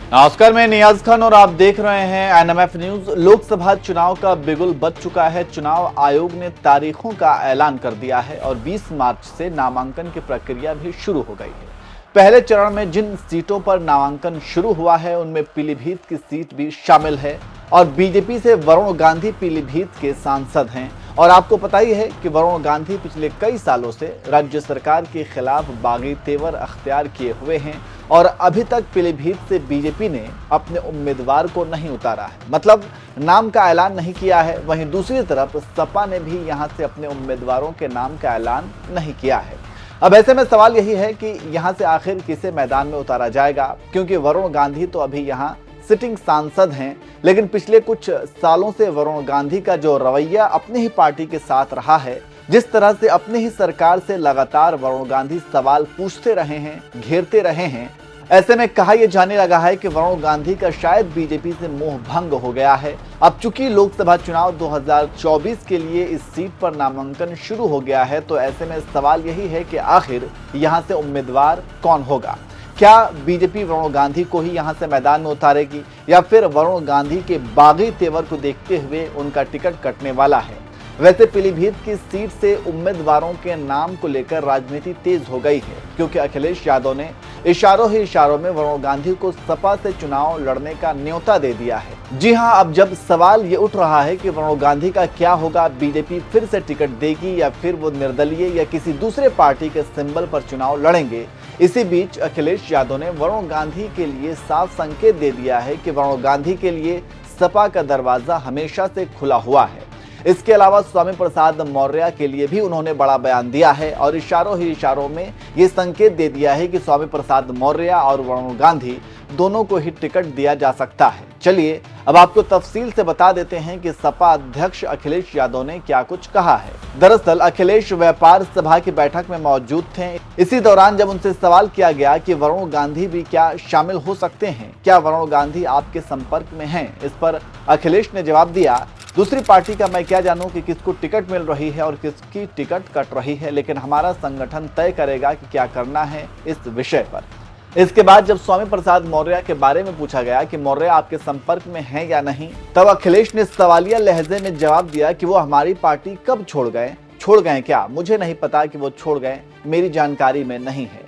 नमस्कार, मैं नियाज खान और आप देख रहे हैं एनएमएफ न्यूज। लोकसभा चुनाव का बिगुल बज चुका है। चुनाव आयोग ने तारीखों का ऐलान कर दिया है और 20 मार्च से नामांकन की प्रक्रिया भी शुरू हो गई है। पहले चरण में जिन सीटों पर नामांकन शुरू हुआ है उनमें पीलीभीत की सीट भी शामिल है और बीजेपी से वरुण गांधी पीलीभीत के सांसद हैं। और आपको पता ही है कि वरुण गांधी पिछले कई सालों से राज्य सरकार के खिलाफ बागी तेवर अख्तियार किए हुए हैं और अभी तक पीलीभीत से बीजेपी ने अपने उम्मीदवार को नहीं उतारा है, मतलब नाम का ऐलान नहीं किया है। वहीं दूसरी तरफ सपा ने भी यहां से अपने उम्मीदवारों के नाम का ऐलान नहीं किया है। अब ऐसे में सवाल यही है कि यहां से आखिर किसे मैदान में उतारा जाएगा, क्योंकि वरुण गांधी तो अभी यहां सिटिंग सांसद हैं, लेकिन पिछले कुछ सालों से वरुण गांधी का जो रवैया अपनी ही पार्टी के साथ रहा है, जिस तरह से अपनी ही सरकार से लगातार वरुण गांधी सवाल पूछते रहे हैं, घेरते रहे हैं, ऐसे में कहा यह जाने लगा है कि वरुण गांधी का शायद बीजेपी से मोह भंग हो गया है। अब चूंकि लोकसभा चुनाव 2024 के लिए इस सीट पर नामांकन शुरू हो गया है, तो ऐसे में सवाल यही है कि आखिर यहां से उम्मीदवार कौन होगा। क्या बीजेपी वरुण गांधी को ही यहां से मैदान में उतारेगी या फिर वरुण गांधी के बागी तेवर को देखते हुए उनका टिकट कटने वाला है। वैसे पीलीभीत की सीट से उम्मीदवारों के नाम को लेकर राजनीति तेज हो गई है, क्योंकि अखिलेश यादव ने इशारों ही इशारों में वरुण गांधी को सपा से चुनाव लड़ने का न्योता दे दिया है। जी हां, अब जब सवाल ये उठ रहा है कि वरुण गांधी का क्या होगा, बीजेपी फिर से टिकट देगी या फिर वो निर्दलीय या किसी दूसरे पार्टी के सिंबल पर चुनाव लड़ेंगे। इसी बीच अखिलेश यादव ने वरुण गांधी के लिए साफ संकेत दे दिया है कि वरुण गांधी के लिए सपा का दरवाजा हमेशा से खुला हुआ है। इसके अलावा स्वामी प्रसाद मौर्य के लिए भी उन्होंने बड़ा बयान दिया है और इशारों ही इशारों में ये संकेत दे दिया है कि स्वामी प्रसाद मौर्य और वरुण गांधी दोनों को ही टिकट दिया जा सकता है। चलिए अब आपको तफसील से बता देते हैं कि सपा अध्यक्ष अखिलेश यादव ने क्या कुछ कहा है। दरअसल अखिलेश व्यापार सभा की बैठक में मौजूद थे। इसी दौरान जब उनसे सवाल किया गया कि वरुण गांधी भी क्या शामिल हो सकते हैं, क्या वरुण गांधी आपके संपर्क में हैं, इस पर अखिलेश ने जवाब दिया, दूसरी पार्टी का मैं क्या जानूं कि किसको टिकट मिल रही है और किसकी टिकट कट रही है, लेकिन हमारा संगठन तय करेगा कि क्या करना है इस विषय पर। इसके बाद जब स्वामी प्रसाद मौर्य के बारे में पूछा गया कि मौर्य आपके संपर्क में हैं या नहीं, तब अखिलेश ने सवालिया लहजे में जवाब दिया कि वो हमारी पार्टी कब छोड़ गए क्या, मुझे नहीं पता कि वो छोड़ गए, मेरी जानकारी में नहीं है।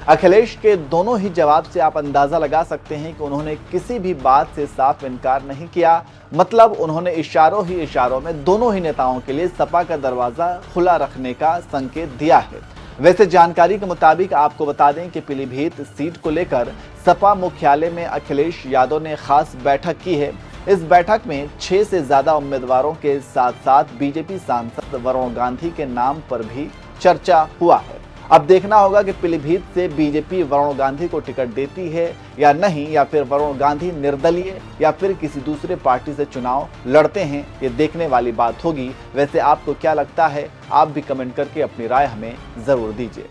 अखिलेश के दोनों ही जवाब से आप अंदाजा लगा सकते हैं कि उन्होंने किसी भी बात से साफ इनकार नहीं किया, मतलब उन्होंने इशारों ही इशारों में दोनों ही नेताओं के लिए सपा का दरवाजा खुला रखने का संकेत दिया है। वैसे जानकारी के मुताबिक आपको बता दें कि पीलीभीत सीट को लेकर सपा मुख्यालय में अखिलेश यादव ने खास बैठक की है। इस बैठक में 6 से ज्यादा उम्मीदवारों के साथ साथ बीजेपी सांसद वरुण गांधी के नाम पर भी चर्चा हुआ है। अब देखना होगा कि पीलीभीत से बीजेपी वरुण गांधी को टिकट देती है या नहीं, या फिर वरुण गांधी निर्दलीय या फिर किसी दूसरे पार्टी से चुनाव लड़ते हैं, ये देखने वाली बात होगी। वैसे आपको क्या लगता है, आप भी कमेंट करके अपनी राय हमें जरूर दीजिए।